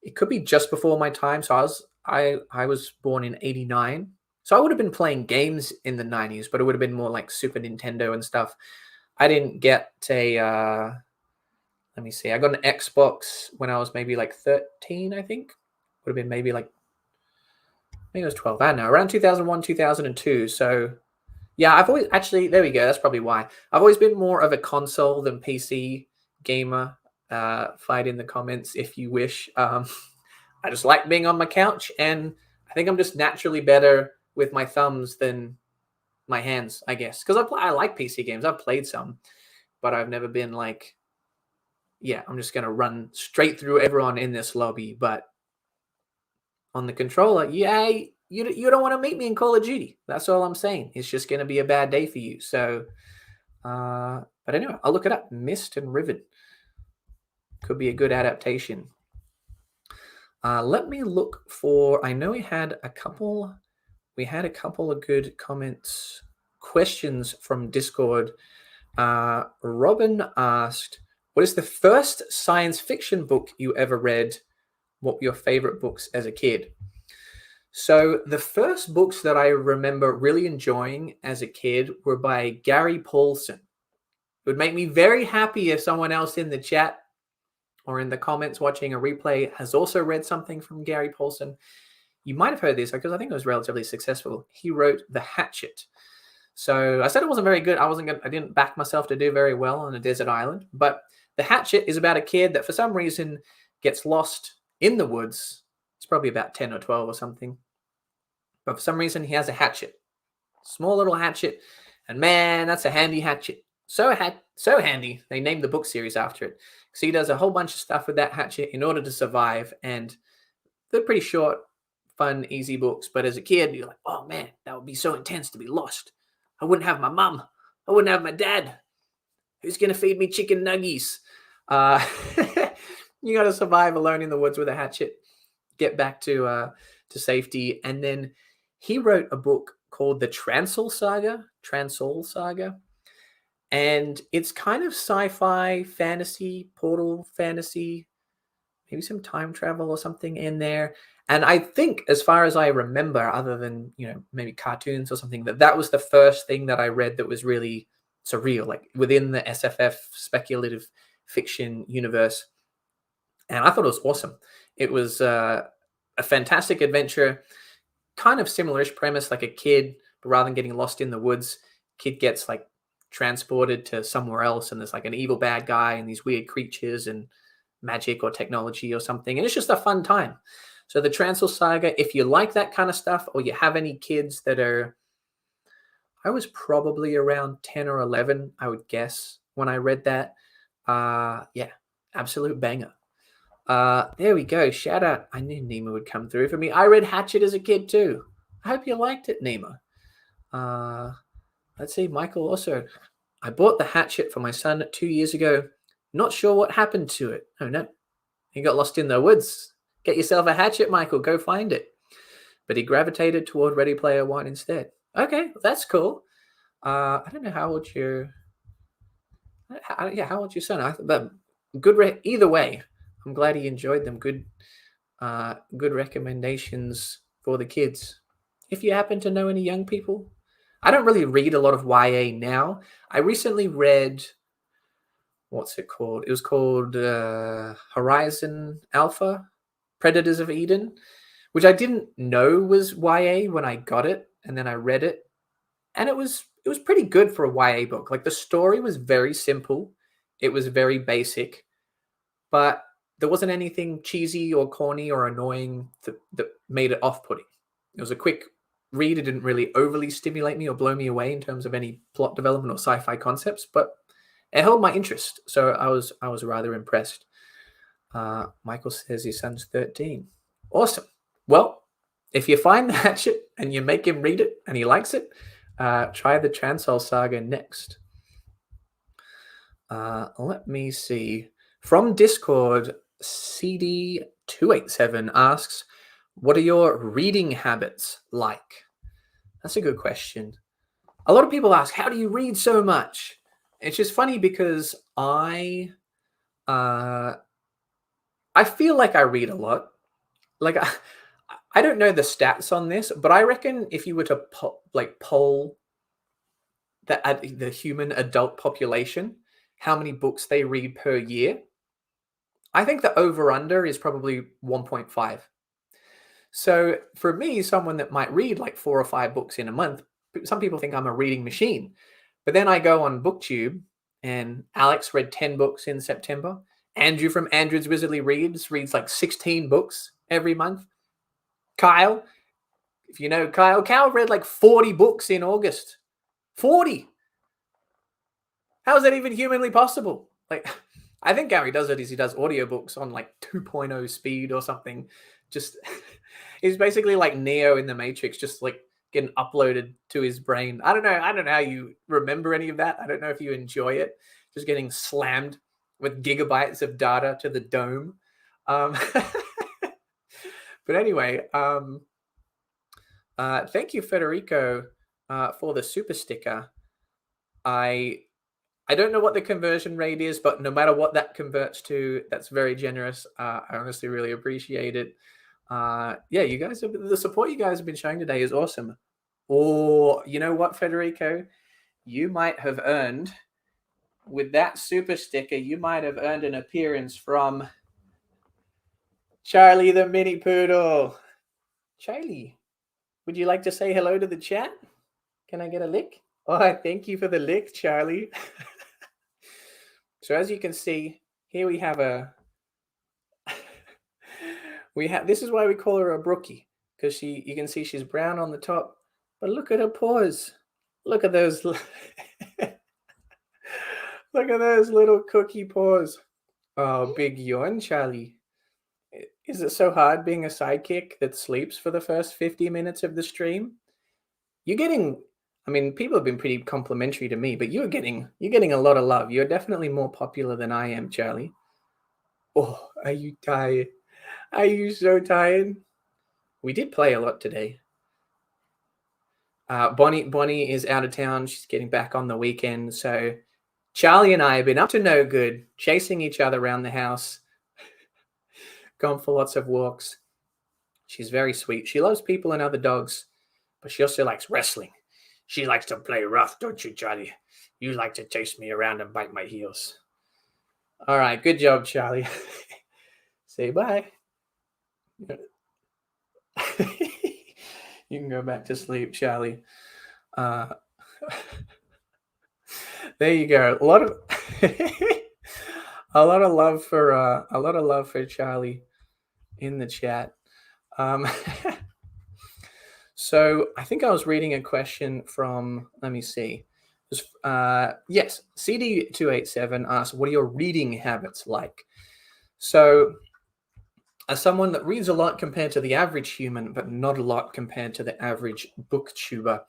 It could be just before my time. So I was born in '89. So I would have been playing games in the 90s, but it would have been more like Super Nintendo and stuff. I didn't get a... let me see. I got an Xbox when I was maybe like 13, I think. Would have been maybe like, maybe it was 12. I don't know. Around 2001, 2002. So yeah, I've always, actually, there we go. That's probably why. I've always been more of a console than PC gamer. Fight in the comments if you wish. I just like being on my couch, and I think I'm just naturally better with my thumbs than my hands, I guess. Because I like PC games. I've played some, but I've never been like, yeah, I'm just going to run straight through everyone in this lobby. But on the controller, yeah, you don't want to meet me in Call of Duty. That's all I'm saying. It's just going to be a bad day for you. So, but anyway, I'll look it up. Myst and Riven could be a good adaptation. Let me look for, I know we had a couple of good comments, questions from Discord. Robin asked, what is the first science fiction book you ever read? What were your favorite books as a kid? So the first books that I remember really enjoying as a kid were by Gary Paulson. It would make me very happy if someone else in the chat or in the comments watching a replay has also read something from Gary Paulson. You might have heard this because I think it was relatively successful. He wrote The Hatchet. So I said it wasn't very good. I didn't back myself to do very well on a desert island. But The Hatchet is about a kid that for some reason gets lost in the woods. It's probably about 10 or 12 or something. But for some reason he has a hatchet. Small little hatchet. And man, that's a handy hatchet. So handy. They named the book series after it. So he does a whole bunch of stuff with that hatchet in order to survive. And they're pretty short, fun, easy books. But as a kid, you're like, oh man, that would be so intense to be lost. I wouldn't have my mom. I wouldn't have my dad. Who's going to feed me chicken nuggies? You got to survive alone in the woods with a hatchet. Get back to safety. And then he wrote a book called The Transall Saga. And it's kind of sci-fi, fantasy, portal fantasy, maybe some time travel or something in there. And I think, as far as I remember, other than, maybe cartoons or something, that was the first thing that I read that was really surreal, like within the SFF speculative fiction universe. And I thought it was awesome. It was a fantastic adventure, kind of similar-ish premise, like a kid, but rather than getting lost in the woods, kid gets like transported to somewhere else, and there's like an evil bad guy and these weird creatures and magic or technology or something, and it's just a fun time. So the Transall Saga, if you like that kind of stuff, or you have any kids that are, I was probably around 10 or 11, I would guess, when I read that. Yeah, absolute banger. There we go. Shout out. I knew Nima would come through for me. I read Hatchet as a kid too. I hope you liked it, Nima. Let's see. Michael also. I bought the Hatchet for my son 2 years ago. Not sure what happened to it. Oh no. He got lost in the woods. Get yourself a hatchet, Michael. Go find it. But he gravitated toward Ready Player One instead. Okay, that's cool. I don't know how old your son? But good. Either way, I'm glad he enjoyed them. Good recommendations for the kids. If you happen to know any young people, I don't really read a lot of YA now. I recently read, what's it called? It was called Horizon Alpha, Predators of Eden, which I didn't know was YA when I got it, and then I read it, and it was pretty good for a YA book. Like, the story was very simple, it was very basic, but there wasn't anything cheesy or corny or annoying that made it off-putting. It was a quick read. It didn't really overly stimulate me or blow me away in terms of any plot development or sci-fi concepts, but it held my interest, so I was rather impressed. Michael says his son's 13. Awesome. Well, if you find the hatchet and you make him read it and he likes it, try the Transall Saga next. Let me see. From Discord, CD287 asks, what are your reading habits like? That's a good question. A lot of people ask, how do you read so much? It's just funny because I feel like I read a lot. Like, I don't know the stats on this, but I reckon if you were to poll the human adult population, how many books they read per year, I think the over-under is probably 1.5. So for me, someone that might read like 4 or 5 books in a month, some people think I'm a reading machine. But then I go on BookTube, and Alex read 10 books in September. Andrew from Andrew's Wizardly reads like 16 books every month. Kyle, if you know Kyle read like 40 books in August. 40! How is that even humanly possible? Like, I think Gary does it is he does audiobooks on like 2.0 speed or something. Just, he's basically like Neo in the Matrix, just like getting uploaded to his brain. I don't know how you remember any of that. I don't know if you enjoy it. Just getting slammed with gigabytes of data to the dome. But anyway, thank you, Federico, for the super sticker. I don't know what the conversion rate is, but no matter what that converts to, that's very generous. I honestly really appreciate it. Yeah, you guys have the support you guys have been showing today is awesome. Or you know what, Federico? You might have earned with that super sticker, you might have earned an appearance from Charlie the Mini Poodle. Charlie, would you like to say hello to the chat? Can I get a lick? Oh, thank you for the lick, Charlie. So as you can see, here we have this is why we call her a brookie, because you can see she's brown on the top, but look at her paws. Look at those look at those little cookie paws. Oh, big yawn, Charlie. Is it so hard being a sidekick that sleeps for the first 50 minutes of the stream? You're getting, I mean, people have been pretty complimentary to me, but you're getting a lot of love. You're definitely more popular than I am, Charlie. Oh, are you tired? Are you so tired? We did play a lot today. Bonnie is out of town. She's getting back on the weekend. So Charlie and I have been up to no good, chasing each other around the house, gone for lots of walks. She's very sweet. She loves people and other dogs, but she also likes wrestling. She likes to play rough, don't you, Charlie? You like to chase me around and bite my heels. All right, good job, Charlie. Say bye. You can go back to sleep, Charlie. There you go. A lot of love for Charlie in the chat. So I think I was reading a question from, let me see. Yes, CD287 asked, what are your reading habits like? So as someone that reads a lot compared to the average human, but not a lot compared to the average booktuber,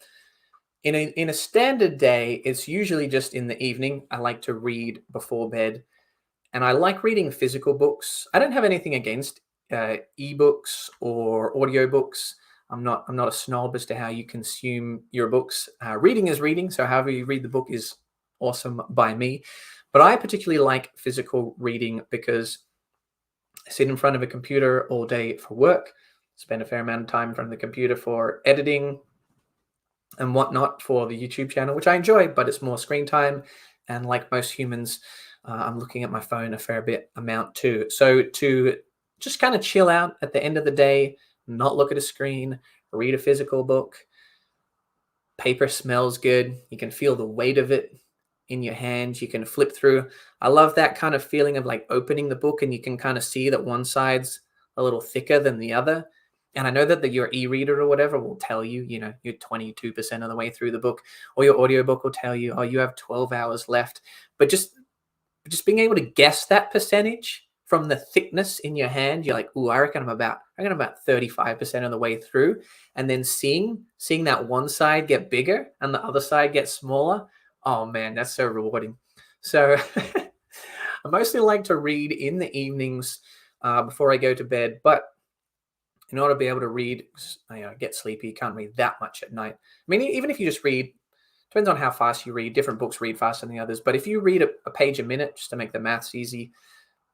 in a standard day, it's usually just in the evening. I like to read before bed, and I like reading physical books. I don't have anything against ebooks or audiobooks. I'm not a snob as to how you consume your books. Reading is reading, so however you read the book is awesome by me. But I particularly like physical reading because I sit in front of a computer all day for work, spend a fair amount of time in front of the computer for editing and whatnot for the YouTube channel, which I enjoy, but it's more screen time. And like most humans, I'm looking at my phone a fair bit amount too. So to just kind of chill out at the end of the day, not look at a screen, read a physical book. Paper smells good. You can feel the weight of it in your hands. You can flip through. I love that kind of feeling of like opening the book and you can kind of see that one side's a little thicker than the other. And I know that your e-reader or whatever will tell you, you know, you're 22% of the way through the book, or your audiobook will tell you, oh, you have 12 hours left. But just being able to guess that percentage from the thickness in your hand, you're like, ooh, I reckon I'm about 35% of the way through. And then seeing that one side get bigger and the other side get smaller. Oh man, that's so rewarding. So I mostly like to read in the evenings before I go to bed, but in order to be able to read, get sleepy, you can't read that much at night. I mean, even if you just read, depends on how fast you read. Different books read faster than the others. But if you read a page a minute, just to make the maths easy,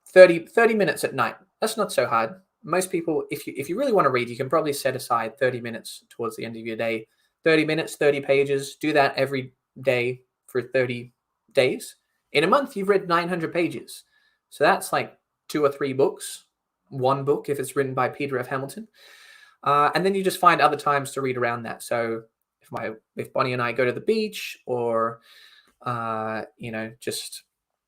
30 minutes at night, that's not so hard. Most people, if you really want to read, you can probably set aside 30 minutes towards the end of your day. 30 minutes, 30 pages. Do that every day for 30 days. In a month, you've read 900 pages. So that's like 2 or 3 books. One book if it's written by Peter F. Hamilton. And then you just find other times to read around that. So if Bonnie and I go to the beach or, just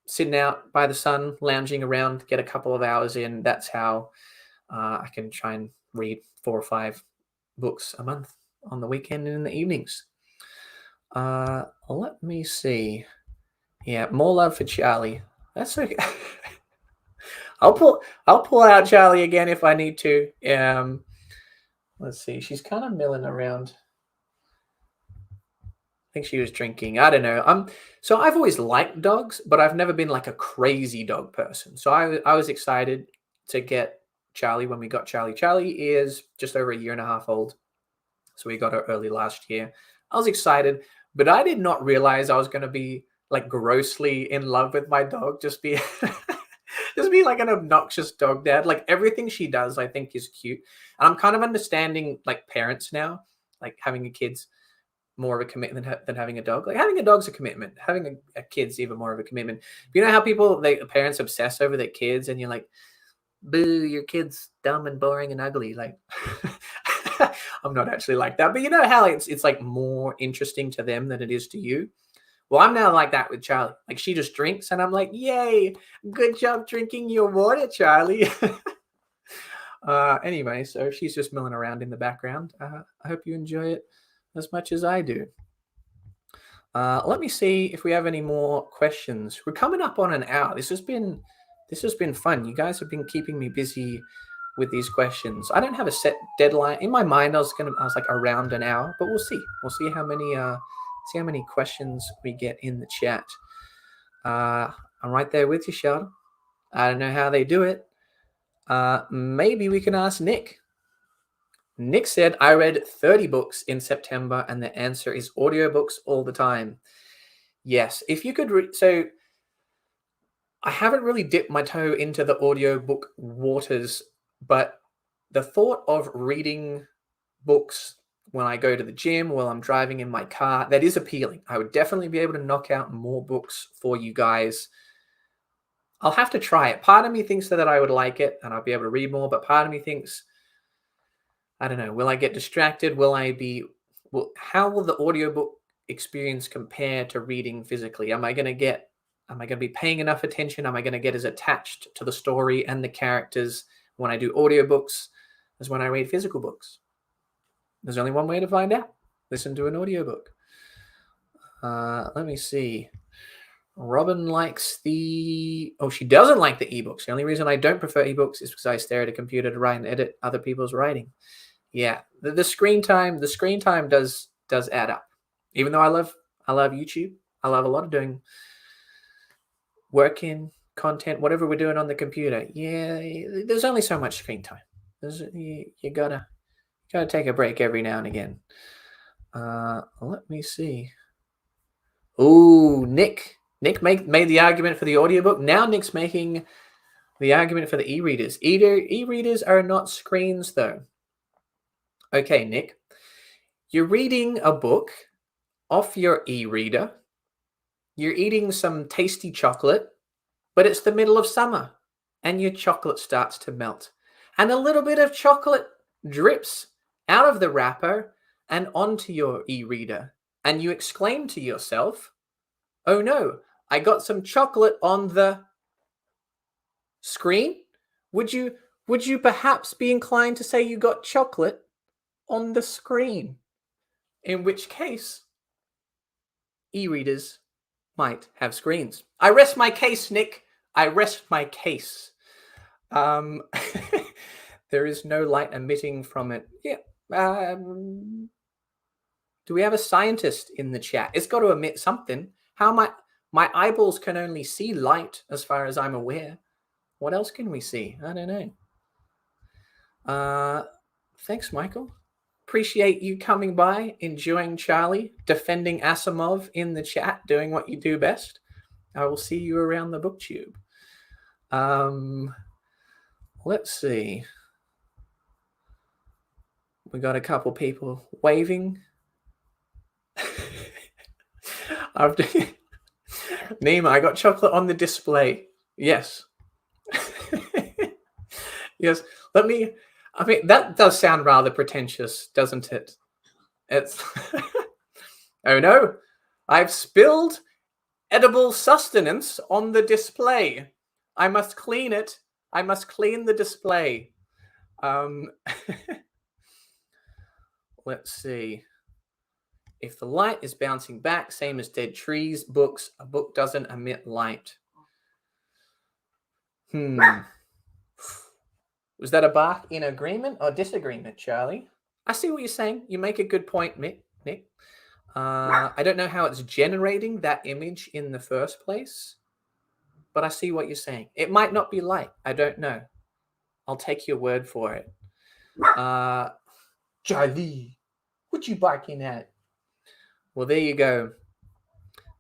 sitting out by the sun, lounging around, get a couple of hours in, that's how I can try and read 4 or 5 books a month on the weekend and in the evenings. Let me see. Yeah, more love for Charlie. That's okay. I'll pull out Charlie again if I need to. Let's see. She's kind of milling around. I think she was drinking. I don't know. So I've always liked dogs, but I've never been like a crazy dog person. So I was excited to get Charlie when we got Charlie. Charlie is just over 1.5 years old. So we got her early last year. I was excited, but I did not realize I was going to be like grossly in love with my dog. Just be like an obnoxious dog dad. Like everything she does, I think is cute. And I'm kind of understanding like parents now, like having a kid's more of a commitment than having a dog. Like having a dog's a commitment. Having a kid's even more of a commitment. You know how parents obsess over their kids, and you're like, boo, your kid's dumb and boring and ugly. Like, I'm not actually like that, but you know how it's like more interesting to them than it is to you. Well, I'm now like that with Charlie. Like she just drinks, and I'm like, yay, good job drinking your water, Charlie. Anyway, so she's just milling around in the background. I hope you enjoy it as much as I do. Let me see if we have any more questions. We're coming up on an hour. This has been fun. You guys have been keeping me busy with these questions. I don't have a set deadline in my mind. I was like around an hour, but we'll see. We'll see how many questions we get in the chat. I'm right there with you, Sheldon. I don't know how they do it. Maybe we can ask Nick. Nick said, I read 30 books in September, and the answer is audiobooks all the time. Yes, if you could so I haven't really dipped my toe into the audiobook waters, but the thought of reading books when I go to the gym, while I'm driving in my car, that is appealing. I would definitely be able to knock out more books for you guys. I'll have to try it. Part of me thinks that I would like it and I'll be able to read more, but part of me thinks, I don't know, will I get distracted? How will the audiobook experience compare to reading physically? Am I going to be paying enough attention? Am I going to get as attached to the story and the characters when I do audiobooks as when I read physical books? There's only one way to find out. Listen to an audiobook. Let me see. Robin likes she doesn't like the ebooks. The only reason I don't prefer ebooks is because I stare at a computer to write and edit other people's writing. Yeah, the screen time does add up. Even though I love YouTube, I love a lot of doing work in content, whatever we're doing on the computer. Yeah, there's only so much screen time. You gotta take a break every now and again. Let me see. Oh, Nick made the argument for the audiobook. Now Nick's making the argument for the e-readers. E-readers are not screens, though. Okay, Nick, you're reading a book off your e-reader. You're eating some tasty chocolate, but it's the middle of summer and your chocolate starts to melt. And a little bit of chocolate drips out of the wrapper and onto your e-reader. And you exclaim to yourself, oh no, I got some chocolate on the screen? Would you perhaps be inclined to say you got chocolate on the screen? In which case, e-readers might have screens. I rest my case, Nick. I rest my case. There is no light emitting from it. Yeah. Do we have a scientist in the chat? It's got to emit something. How my eyeballs can only see light as far as I'm aware. What else can we see? I don't know. Thanks, Michael. Appreciate you coming by, enjoying Charlie, defending Asimov in the chat, doing what you do best. I will see you around the booktube. Let's see. We got a couple people waving. Nima, I got chocolate on the display. Yes. Yes. That does sound rather pretentious, doesn't it? It's oh no, I've spilled edible sustenance on the display. I must clean it. I must clean the display. Let's see. If the light is bouncing back, same as dead trees, books, a book doesn't emit light. Was that a bark in agreement or disagreement, Charlie? I see what you're saying. You make a good point, Nick. I don't know how it's generating that image in the first place, but I see what you're saying. It might not be light. I don't know. I'll take your word for it. Charlie, what you barking at? Well, there you go.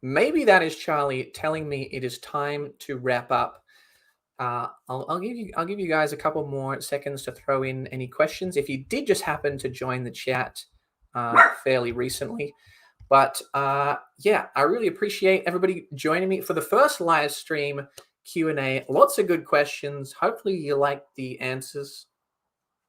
Maybe that is Charlie telling me it is time to wrap up. I'll give you guys a couple more seconds to throw in any questions if you did just happen to join the chat fairly recently. But yeah, I really appreciate everybody joining me for the first live stream Q&A. Lots of good questions. Hopefully you like the answers.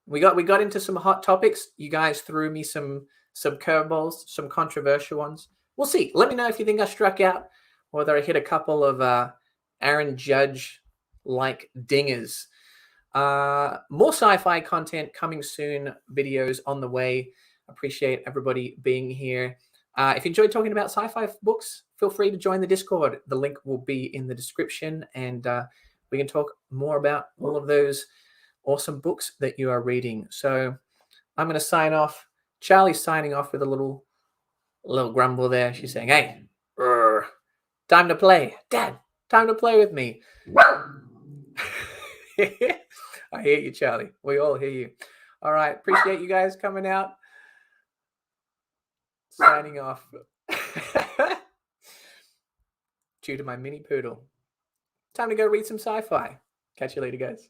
We got into some hot topics. You guys threw me some curveballs, some controversial ones. We'll see. Let me know if you think I struck out, or whether I hit a couple of Aaron Judge like dingers. More sci-fi content coming soon. Videos on the way. Appreciate everybody being here. If you enjoyed talking about sci-fi books, feel free to join the Discord. The link will be in the description, and we can talk more about all of those awesome books that you are reading. So I'm going to sign off. Charlie's signing off with a little grumble there. She's saying, "Hey, time to play. Dad, time to play with me." I hear you, Charlie. We all hear you. All right. Appreciate you guys coming out. Signing off. Due to my mini poodle. Time to go read some sci-fi. Catch you later, guys.